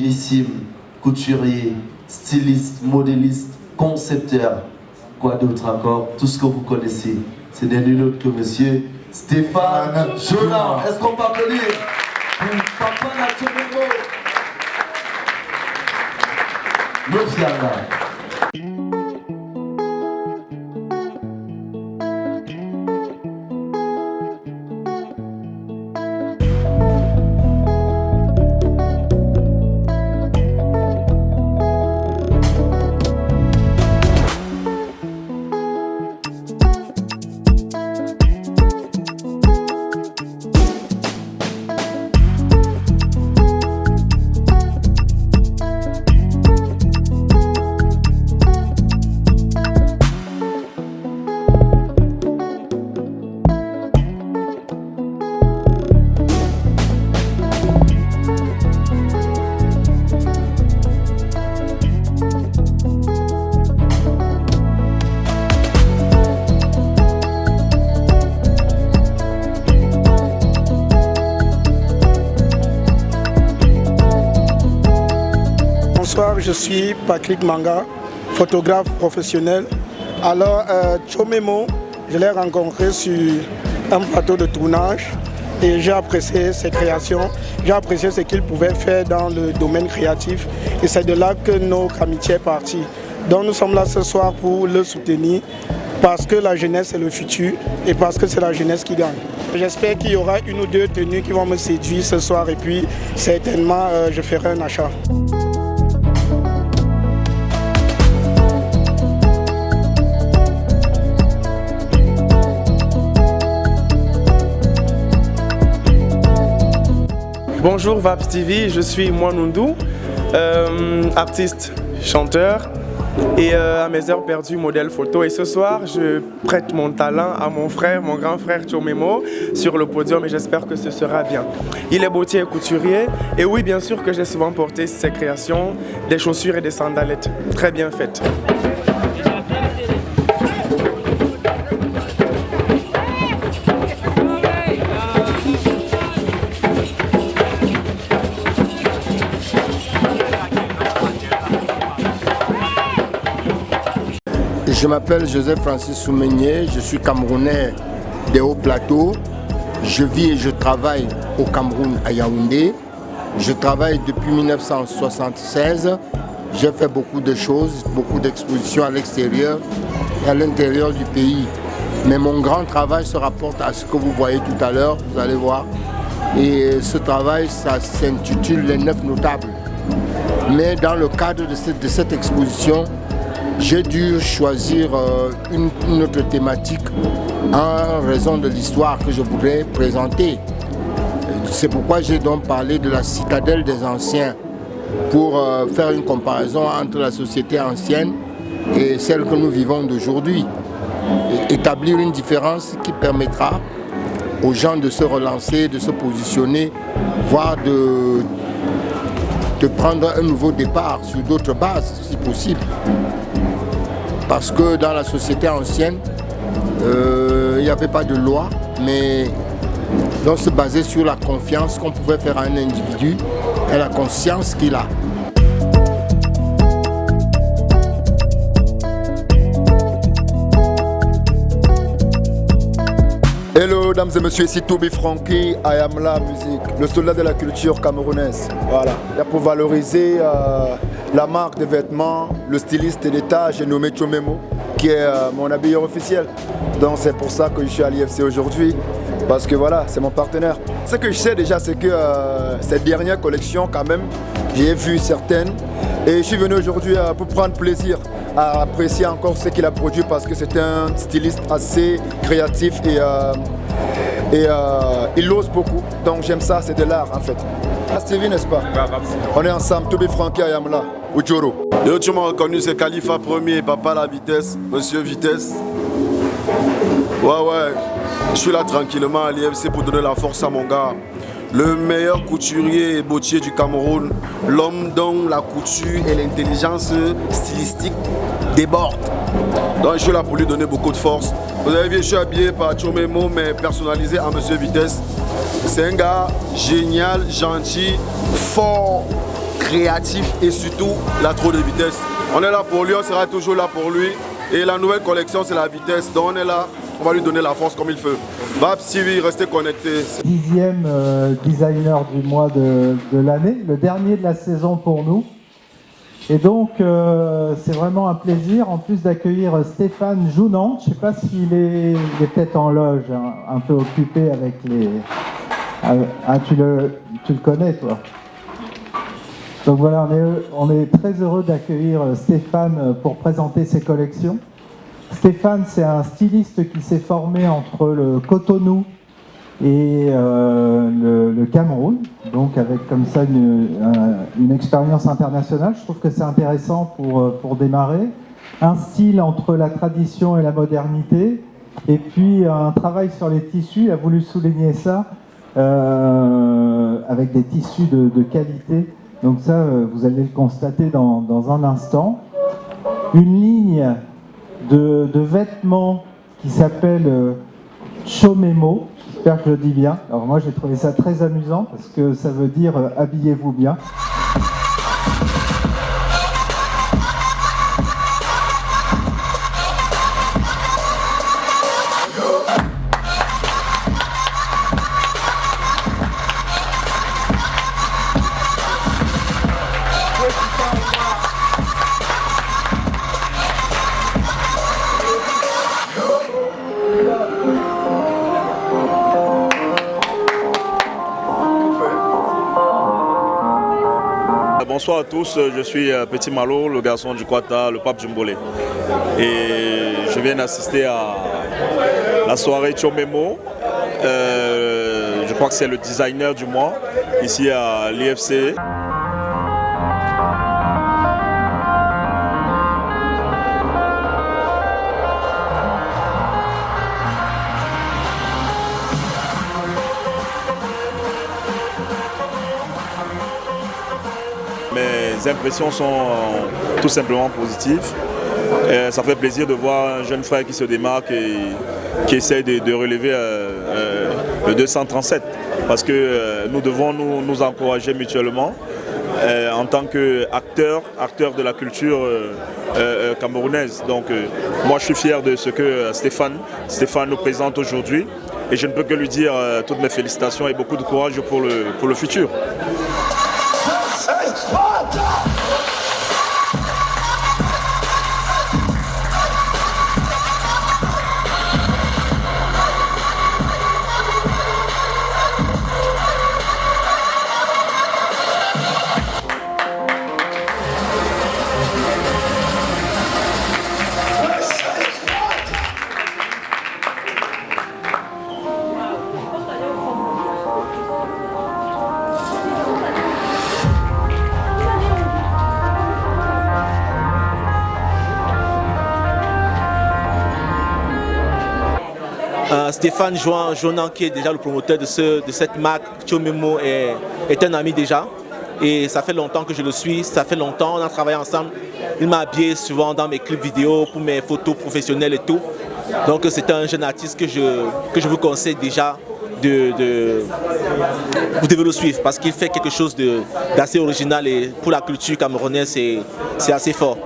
génissime, couturier, styliste, modéliste, concepteur. Quoi d'autre encore? Tout ce que vous connaissez. C'est nul autre que monsieur Stéphane Jonan. Est-ce qu'on peut applaudir Papa Nacho-Memo? Nofiana. Bonsoir, je suis Patrick Manga, photographe professionnel. Alors, Tcho-Memo, je l'ai rencontré sur un plateau de tournage et j'ai apprécié ses créations, j'ai apprécié ce qu'il pouvait faire dans le domaine créatif et c'est de là que notre amitié est partie. Donc nous sommes là ce soir pour le soutenir parce que la jeunesse est le futur et parce que c'est la jeunesse qui gagne. J'espère qu'il y aura une ou deux tenues qui vont me séduire ce soir et puis certainement je ferai un achat. Bonjour Vaps TV, je suis Mwanundu, artiste, chanteur et à mes heures perdues modèle photo. Et ce soir, je prête mon talent à mon frère, mon grand frère Tcho-Memo sur le podium et j'espère que ce sera bien. Il est bottier et couturier et oui, bien sûr que j'ai souvent porté ses créations, des chaussures et des sandalettes très bien faites. Je m'appelle Joseph Francis Soumenier, je suis Camerounais des Hauts Plateaux. Je vis et je travaille au Cameroun à Yaoundé. Je travaille depuis 1976. J'ai fait beaucoup de choses, beaucoup d'expositions à l'extérieur et à l'intérieur du pays. Mais mon grand travail se rapporte à ce que vous voyez tout à l'heure, vous allez voir. Et ce travail, ça s'intitule Les 9 notables. Mais dans le cadre de cette exposition, j'ai dû choisir une autre thématique en raison de l'histoire que je voudrais présenter. C'est pourquoi j'ai donc parlé de la citadelle des anciens pour faire une comparaison entre la société ancienne et celle que nous vivons d'aujourd'hui. Établir une différence qui permettra aux gens de se relancer, de se positionner, voire de prendre un nouveau départ sur d'autres bases si possible. Parce que dans la société ancienne, il n'y avait pas de loi, mais on se basait sur la confiance qu'on pouvait faire à un individu et la conscience qu'il a. Hello, mesdames et messieurs, ici Toby Frankie, I am la musique, le soldat de la culture camerounaise. Voilà, là pour valoriser la marque de vêtements, le styliste d'État, j'ai nommé Tcho-Memo, qui est mon habilleur officiel. Donc c'est pour ça que je suis à l'IFC aujourd'hui, parce que voilà, c'est mon partenaire. Ce que je sais déjà, c'est que cette dernière collection, quand même, j'ai vu certaines, et je suis venu aujourd'hui pour prendre plaisir à apprécier encore ce qu'il a produit parce que c'est un styliste assez créatif et il ose beaucoup. Donc j'aime ça, c'est de l'art en fait. Stevie, n'est-ce pas? On est ensemble, Toby Frankie, I am là, Ujoro. Yo, tu m'as reconnu, c'est Khalifa Premier, papa la vitesse, monsieur vitesse. Ouais, je suis là tranquillement à l'IFC pour donner la force à mon gars. Le meilleur couturier et bottier du Cameroun, l'homme dont la couture et l'intelligence stylistique débordent. Donc je suis là pour lui donner beaucoup de force. Vous avez vu, je suis habillé par Tcho-Memo, mais personnalisé à Monsieur Vitesse. C'est un gars génial, gentil, fort, créatif et surtout la trop de vitesse. On est là pour lui, on sera toujours là pour lui. Et la nouvelle collection, c'est la vitesse. Donc on est là, on va lui donner la force comme il faut. Vapps TV, restez connectés. 10e designer du mois de l'année, le dernier de la saison pour nous. Et donc, c'est vraiment un plaisir, en plus d'accueillir Stéphane Jounant. Je ne sais pas s'il est peut-être en loge, hein, un peu occupé avec les... Ah, tu le connais, toi. Donc voilà, on est très heureux d'accueillir Stéphane pour présenter ses collections. Stéphane, c'est un styliste qui s'est formé entre le Cotonou et le Cameroun, donc avec comme ça une expérience internationale. Je trouve que c'est intéressant pour démarrer. Un style entre la tradition et la modernité, et puis un travail sur les tissus. Il a voulu souligner ça avec des tissus de qualité. Donc ça, vous allez le constater dans un instant. Une ligne de vêtements qui s'appelle Chomemo. J'espère que je le dis bien. Alors moi, j'ai trouvé ça très amusant parce que ça veut dire habillez-vous bien. Bonsoir à tous, je suis Petit Malo, le garçon du Kwata, le pape Djumbolé. Et je viens d'assister à la soirée Chomemo. Je crois que c'est le designer du mois, ici à l'IFC. Mes impressions sont tout simplement positives. Et ça fait plaisir de voir un jeune frère qui se démarque et qui essaie de relever le 237. Parce que nous devons nous encourager mutuellement en tant qu'acteurs de la culture camerounaise. Donc moi je suis fier de ce que Stéphane nous présente aujourd'hui. Et je ne peux que lui dire toutes mes félicitations et beaucoup de courage pour le futur. Stéphane Jonan, qui est déjà le promoteur de cette marque, Chomemo, est un ami déjà. Et ça fait longtemps que je le suis, ça fait longtemps, on a travaillé ensemble. Il m'a habillé souvent dans mes clips vidéo pour mes photos professionnelles et tout. Donc c'est un jeune artiste que je vous conseille déjà vous devez le suivre parce qu'il fait quelque chose d'assez original et pour la culture camerounaise c'est assez fort.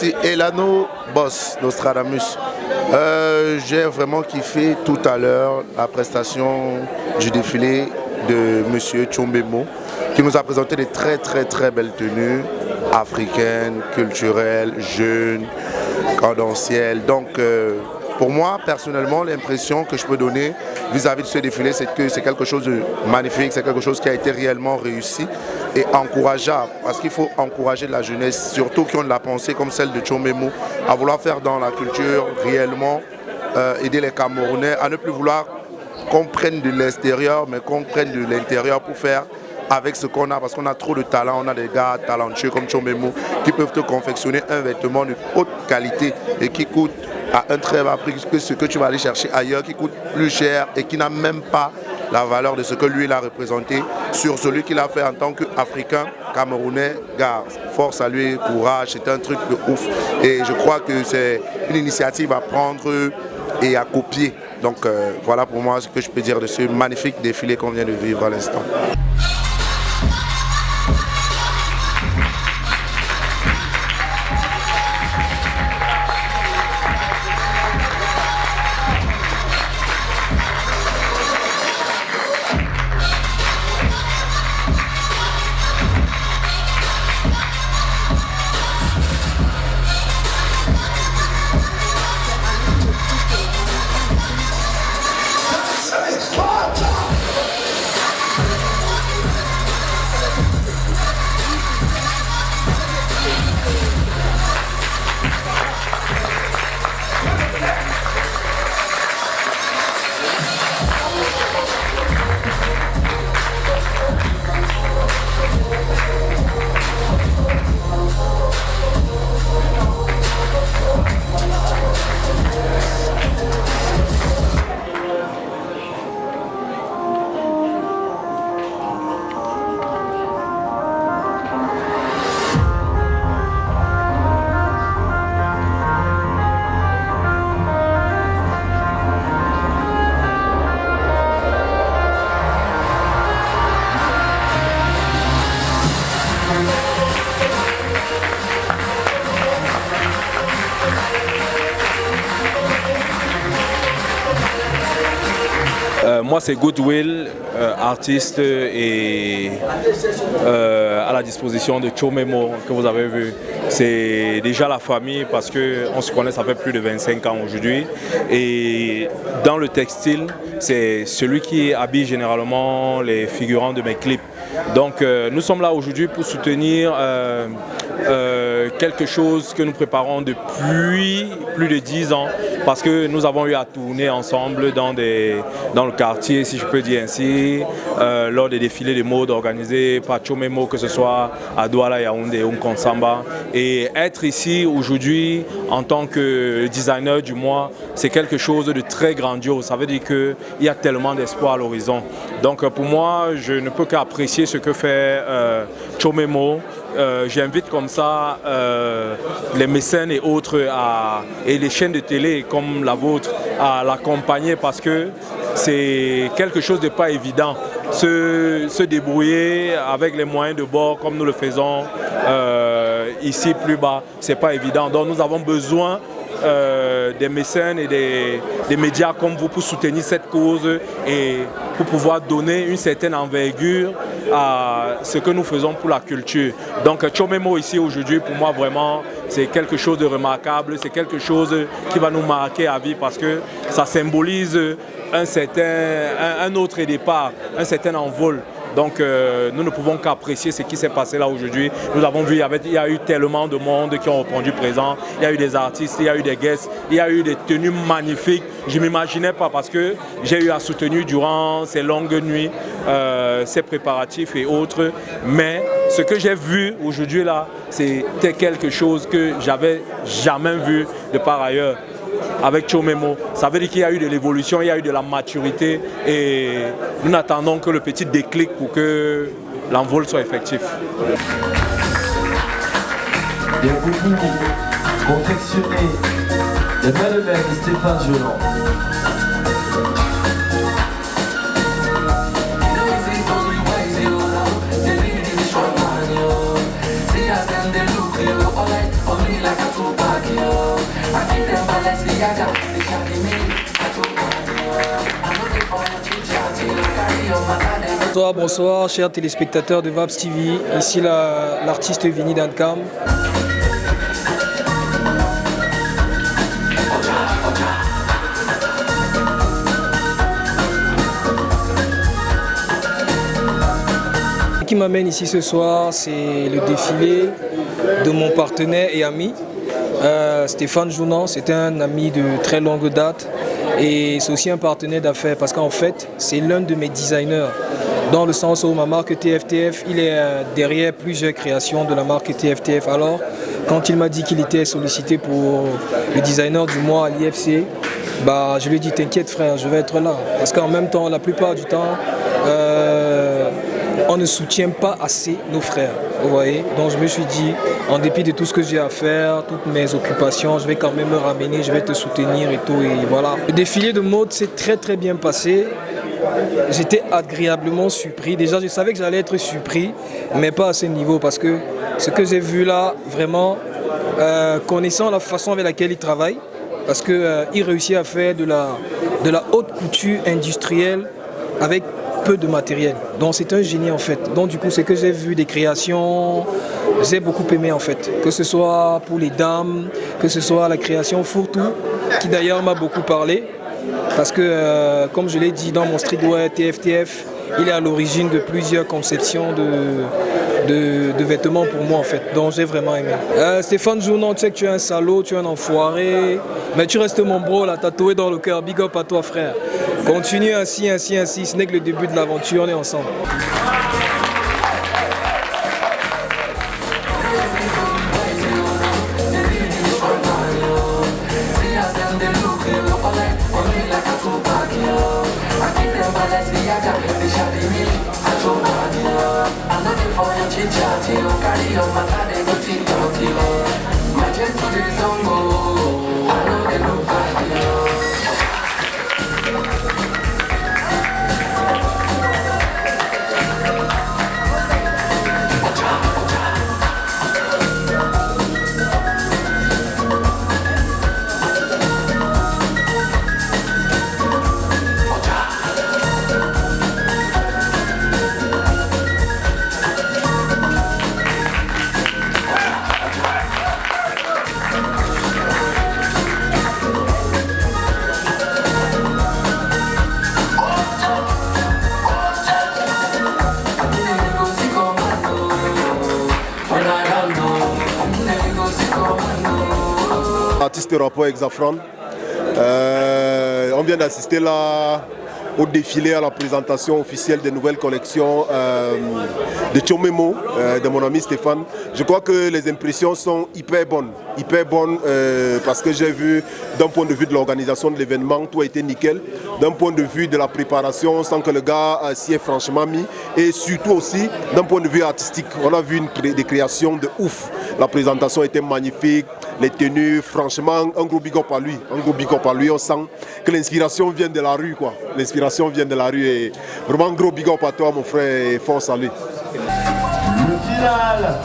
merci. Elano Boss, Nostradamus. J'ai vraiment kiffé tout à l'heure la prestation du défilé de Monsieur Tchombemo, qui nous a présenté des très belles tenues africaines, culturelles, jeunes, cadentielles. Donc pour moi, personnellement, l'impression que je peux donner vis-à-vis de ce défilé, c'est que c'est quelque chose de magnifique, c'est quelque chose qui a été réellement réussi et encourageable, parce qu'il faut encourager la jeunesse, surtout qui ont de la pensée comme celle de Tchombemo, à vouloir faire dans la culture réellement, aider les Camerounais à ne plus vouloir qu'on prenne de l'extérieur, mais qu'on prenne de l'intérieur pour faire avec ce qu'on a, parce qu'on a trop de talent, on a des gars talentueux comme Tchombemo qui peuvent te confectionner un vêtement de haute qualité et qui coûte à un très bas prix que ce que tu vas aller chercher ailleurs, qui coûte plus cher et qui n'a même pas la valeur de ce que lui il a représenté sur celui qu'il a fait en tant qu'Africain, Camerounais. Gars, force à lui, courage, c'est un truc de ouf. Et je crois que c'est une initiative à prendre et à copier. Donc voilà pour moi ce que je peux dire de ce magnifique défilé qu'on vient de vivre à l'instant. Moi c'est Goodwill, artiste et à la disposition de Tchombemo que vous avez vu. C'est déjà la famille parce qu'on se connaît, ça fait plus de 25 ans aujourd'hui. Et dans le textile, c'est celui qui habille généralement les figurants de mes clips. Donc nous sommes là aujourd'hui pour soutenir quelque chose que nous préparons depuis plus de 10 ans parce que nous avons eu à tourner ensemble dans le quartier, si je peux dire ainsi, lors des défilés de mode organisés par Tchombemo, que ce soit à Douala, Yaoundé ou Nkonsamba. Et être ici aujourd'hui en tant que designer du mois, c'est quelque chose de très grandiose. Ça veut dire qu'il y a tellement d'espoir à l'horizon. Donc pour moi, je ne peux qu'apprécier ce que fait Tchombemo. J'invite comme ça les mécènes et autres et les chaînes de télé comme la vôtre à l'accompagner parce que c'est quelque chose de pas évident. Se débrouiller avec les moyens de bord comme nous le faisons ici plus bas, c'est pas évident. Donc nous avons besoin des mécènes et des médias comme vous pour soutenir cette cause et pour pouvoir donner une certaine envergure à ce que nous faisons pour la culture. Donc Tchombemo ici aujourd'hui, pour moi vraiment, c'est quelque chose de remarquable, c'est quelque chose qui va nous marquer à vie parce que ça symbolise un autre départ, un certain envol. Donc nous ne pouvons qu'apprécier ce qui s'est passé là aujourd'hui. Nous avons vu, il y a eu tellement de monde qui ont répondu présent. Il y a eu des artistes, il y a eu des guests, il y a eu des tenues magnifiques. Je ne m'imaginais pas parce que j'ai eu à soutenir durant ces longues nuits, ces préparatifs et autres. Mais ce que j'ai vu aujourd'hui là, c'était quelque chose que j'avais jamais vu de par ailleurs. Avec Tchombemo, ça veut dire qu'il y a eu de l'évolution, il y a eu de la maturité et nous n'attendons que le petit déclic pour que l'envol soit effectif. Il y a beaucoup confectionné les belles mains de Stéphane Jolant. Like a Bonsoir, bonsoir, chers téléspectateurs de VAPS TV. Ici l'artiste Vini Dankam. Ce qui m'amène ici ce soir, c'est le défilé de mon partenaire et ami, Stéphane Jounan. C'est un ami de très longue date et c'est aussi un partenaire d'affaires parce qu'en fait, c'est l'un de mes designers. Dans le sens où ma marque TFTF, il est derrière plusieurs créations de la marque TFTF. Alors, quand il m'a dit qu'il était sollicité pour le designer du mois à l'IFC, bah, je lui ai dit t'inquiète frère, je vais être là. Parce qu'en même temps, la plupart du temps, on ne soutient pas assez nos frères. Vous voyez? Donc je me suis dit, en dépit de tout ce que j'ai à faire, toutes mes occupations, je vais quand même me ramener, je vais te soutenir et tout. Et voilà. Le défilé de mode s'est très bien passé. J'étais agréablement surpris. Déjà, je savais que j'allais être surpris, mais pas à ce niveau parce que ce que j'ai vu là, vraiment, connaissant la façon avec laquelle il travaille, parce qu'il réussit à faire de la haute couture industrielle avec peu de matériel. Donc c'est un génie en fait. Donc du coup, ce que j'ai vu des créations, j'ai beaucoup aimé en fait. Que ce soit pour les dames, que ce soit la création fourre-tout, qui d'ailleurs m'a beaucoup parlé. Parce que, comme je l'ai dit dans mon streetwear TFTF, il est à l'origine de plusieurs conceptions de vêtements pour moi en fait, donc j'ai vraiment aimé. Stéphane Jounan, tu sais que tu es un salaud, tu es un enfoiré, mais tu restes mon bro là, tatoué dans le cœur, big up à toi frère. Continue ainsi, ce n'est que le début de l'aventure, on est ensemble. Artiste rapport Exafran. On vient d'assister là au défilé, à la présentation officielle des nouvelles collections de Chomemo, de mon ami Stéphane. Je crois que les impressions sont hyper bonnes parce que j'ai vu d'un point de vue de l'organisation de l'événement, tout a été nickel. D'un point de vue de la préparation, sans que le gars s'y est franchement mis. Et surtout aussi d'un point de vue artistique, on a vu des créations de ouf. La présentation était magnifique, les tenues, franchement, un gros big up à lui. Un gros big up à lui, on sent que l'inspiration vient de la rue, quoi. L'inspiration vient de la rue et vraiment un gros big up à toi, mon frère, et force à lui. Le final.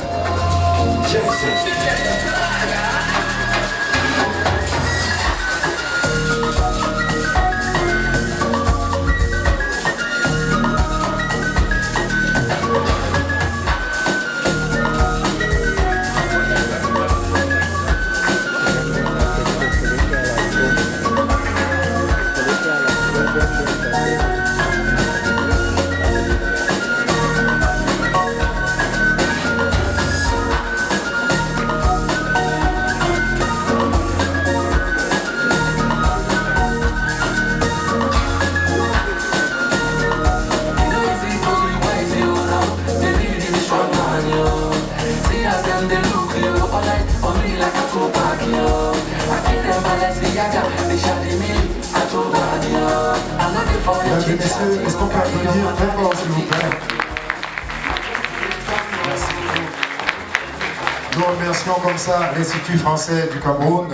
Mesdames et messieurs, est-ce qu'on peut applaudir très fort s'il vous plaît? Merci beaucoup. Nous remercions comme ça l'Institut français du Cameroun.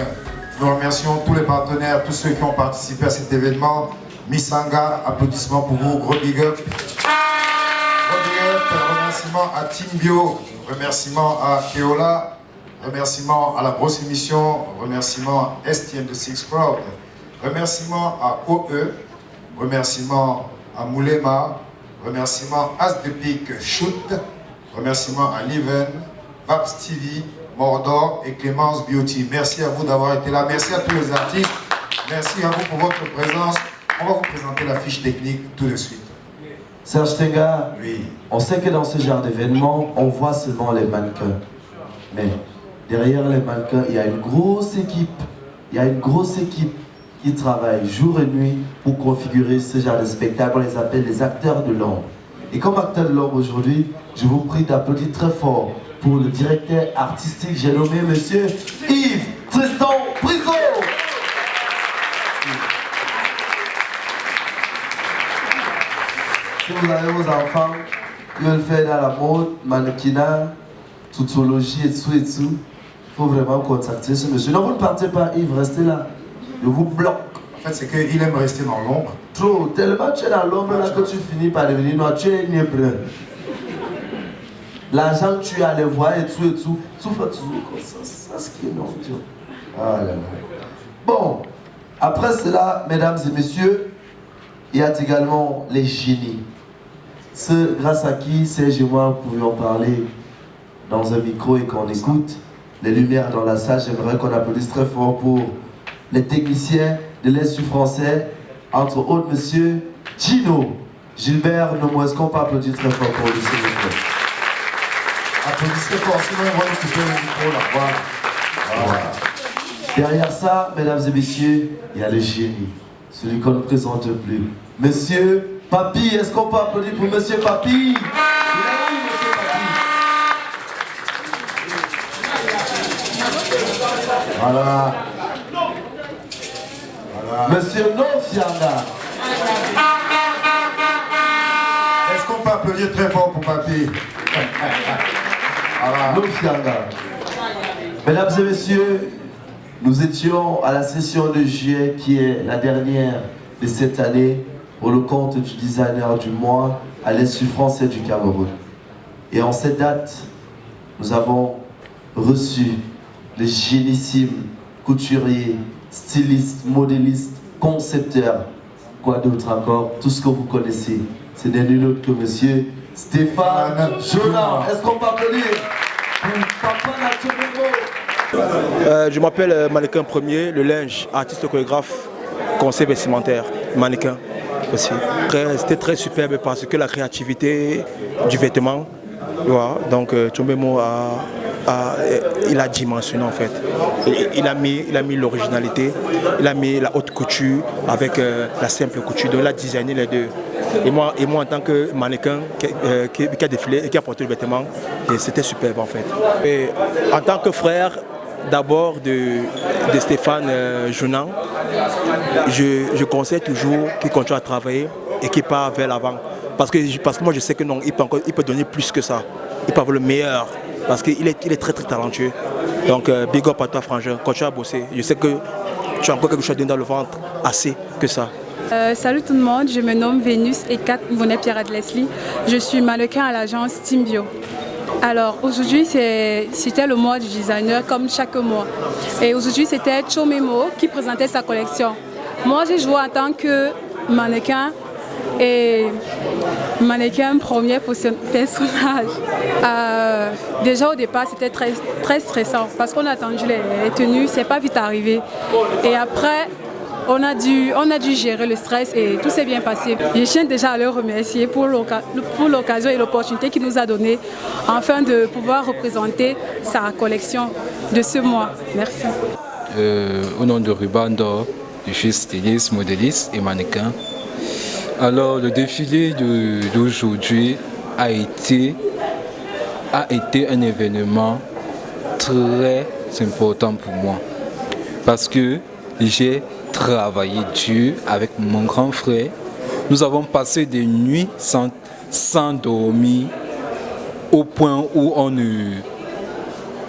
Nous remercions tous les partenaires, tous ceux qui ont participé à cet événement. Missanga, applaudissements pour vous, gros big up. Gros big up, remerciements à Team Bio, remerciements à Keola, remerciements à la grosse émission, remerciements à STM de Six Crowd, remerciements à OE, remerciements à Moulema, remerciements à As de Pique Shoot, remerciements à Liven, Vaps TV, Mordor et Clémence Beauty. Merci à vous d'avoir été là, merci à tous les artistes, merci à vous pour votre présence. On va vous présenter la fiche technique tout de suite. Serge Tenga, oui. On sait que dans ce genre d'événement, on voit seulement les mannequins. Mais derrière les mannequins, il y a une grosse équipe. Il y a une grosse équipe qui travaille jour et nuit pour configurer ce genre de spectacle. On les appelle les acteurs de l'ombre. Et comme acteur de l'ombre aujourd'hui, je vous prie d'applaudir très fort pour le directeur artistique, j'ai nommé Monsieur Yves Tristan Priso. Si vous avez vos enfants qui veulent faire dans la mode, mannequinat, tutologie et tout, il faut vraiment contacter ce monsieur. Non, vous ne partez pas, Yves, restez là. Je vous bloque. En fait, c'est qu'il aime rester dans l'ombre. Trop, tellement tu es dans l'ombre là que tu finis par devenir noir, tu es une brun. L'argent que tu as, les voix et tout, tu fais toujours comme ça, ce qui est non. Ah là là. Bon, après cela, mesdames et messieurs, il y a également les génies. Ceux grâce à qui Serge et moi pouvions parler dans un micro et qu'on écoute les lumières dans la salle. J'aimerais qu'on applaudisse très fort pour les techniciens de l'Institut français, entre autres monsieur Gino Gilbert Nomo. Est-ce qu'on peut applaudir très fort pour lui, s'il vous plaît? Applaudissez fort, sinon on va nous couper le micro là. Voilà. Derrière ça, mesdames et messieurs, il y a le génie, celui qu'on ne présente plus. Monsieur Papi, est-ce qu'on peut applaudir pour Monsieur Papi? Voilà. Monsieur Nofianga. Est-ce qu'on peut applaudir très fort pour Papi? Voilà. Nofianga. Mesdames et messieurs, nous étions à la session de juillet qui est la dernière de cette année pour le compte du designer du mois à l'Institut français du Cameroun. Et en cette date, nous avons reçu le génissime couturier, styliste, modéliste, concepteur, quoi d'autre encore, tout ce que vous connaissez. Ce n'est nul autre que monsieur Stéphane Jonan. Est-ce qu'on peut applaudir Papa Je m'appelle Mannequin Premier, le linge, artiste chorégraphe, conseil vestimentaire, mannequin aussi. C'était très superbe parce que la créativité du vêtement, donc Tchombemo il a dimensionné en fait. Il a mis l'originalité, il a mis la haute couture avec la simple couture, donc il a designé les deux. Et moi en tant que mannequin qui a défilé et qui a porté le vêtement, c'était superbe en fait. Et en tant que frère d'abord de Stéphane Jonan, je conseille toujours qu'il continue à travailler et qu'il part vers l'avant. Parce que moi je sais que non, il peut donner plus que ça. Il peut avoir le meilleur. Parce qu'il est très très talentueux. Donc big up à toi frangin, continue à bosser. Je sais que tu as encore quelque chose à donner dans le ventre, assez que ça. Salut tout le monde, je me nomme Vénus Ekat Mbonet-Pierre Leslie. Je suis mannequin à l'agence Team Bio. Alors aujourd'hui c'était le mois du designer comme chaque mois. Et aujourd'hui c'était Chomemo qui présentait sa collection. Moi j'ai joué en tant que mannequin et mannequin premier personnage. Déjà au départ c'était très stressant parce qu'on a attendu les tenues, c'est pas vite arrivé. Et après on a dû gérer le stress et tout s'est bien passé. Je tiens déjà à le remercier pour l'occasion et l'opportunité qu'il nous a donnée afin de pouvoir représenter sa collection de ce mois. Merci. Au nom de Ruban d'Or, je suis styliste, modéliste et mannequin. Alors le défilé d'aujourd'hui a été un événement très important pour moi parce que j'ai travaillé dur avec mon grand frère. Nous avons passé des nuits sans dormir au point où on ne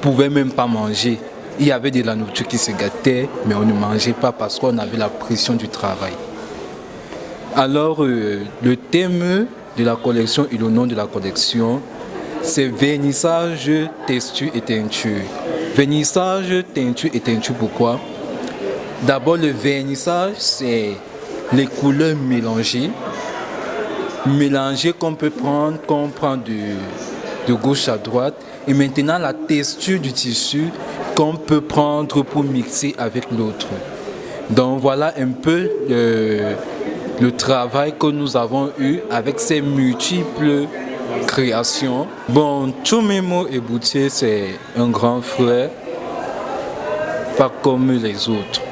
pouvait même pas manger. Il y avait de la nourriture qui se gâtait, mais on ne mangeait pas parce qu'on avait la pression du travail. Alors le thème de la collection et le nom de la collection, c'est vernissage, texture et teinture. Vernissage, teinture et teinture, pourquoi? D'abord, le vernissage, c'est les couleurs mélangées. Mélangées qu'on peut prendre, qu'on prend de gauche à droite. Et maintenant, la texture du tissu qu'on peut prendre pour mixer avec l'autre. Donc voilà un peu le travail que nous avons eu avec ces multiples créations. Bon, Chomemo Eboutier, c'est un grand frère, pas comme les autres,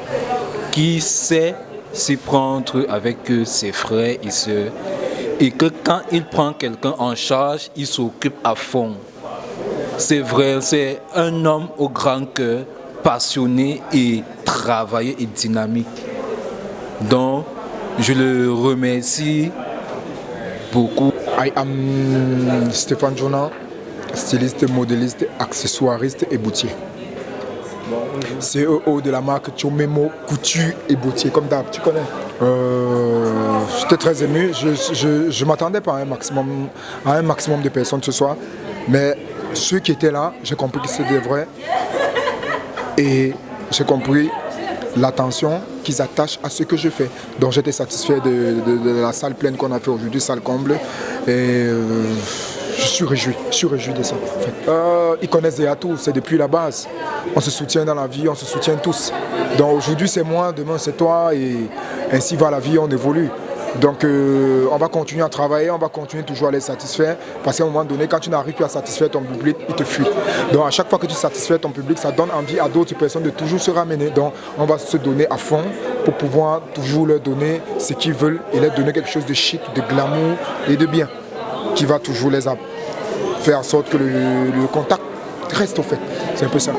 qui sait s'y prendre avec ses frères et sœurs, et que quand il prend quelqu'un en charge, il s'occupe à fond. C'est vrai, c'est un homme au grand cœur, passionné et travailleur et dynamique. Donc, je le remercie beaucoup. I am Stéphane Jonan, styliste, modéliste, accessoiriste et boutier. CEO de la marque Chomemo Couture et Boutier, comme d'hab, tu connais. J'étais très ému, je m'attendais pas à un maximum de personnes ce soir, mais ceux qui étaient là, j'ai compris que c'était vrai et j'ai compris l'attention qu'ils attachent à ce que je fais. Donc j'étais satisfait de la salle pleine qu'on a fait aujourd'hui, salle comble, et je suis réjoui de ça. En fait. Ils connaissent déjà tout, c'est depuis la base. On se soutient dans la vie, on se soutient tous. Donc aujourd'hui c'est moi, demain c'est toi, et ainsi va la vie, on évolue. Donc on va continuer à travailler, on va continuer toujours à les satisfaire, parce qu'à un moment donné, quand tu n'arrives plus à satisfaire ton public, il te fuit. Donc à chaque fois que tu satisfais ton public, ça donne envie à d'autres personnes de toujours se ramener. Donc on va se donner à fond pour pouvoir toujours leur donner ce qu'ils veulent et leur donner quelque chose de chic, de glamour et de bien, qui va toujours les faire en sorte que le contact reste au fait. C'est un peu ça.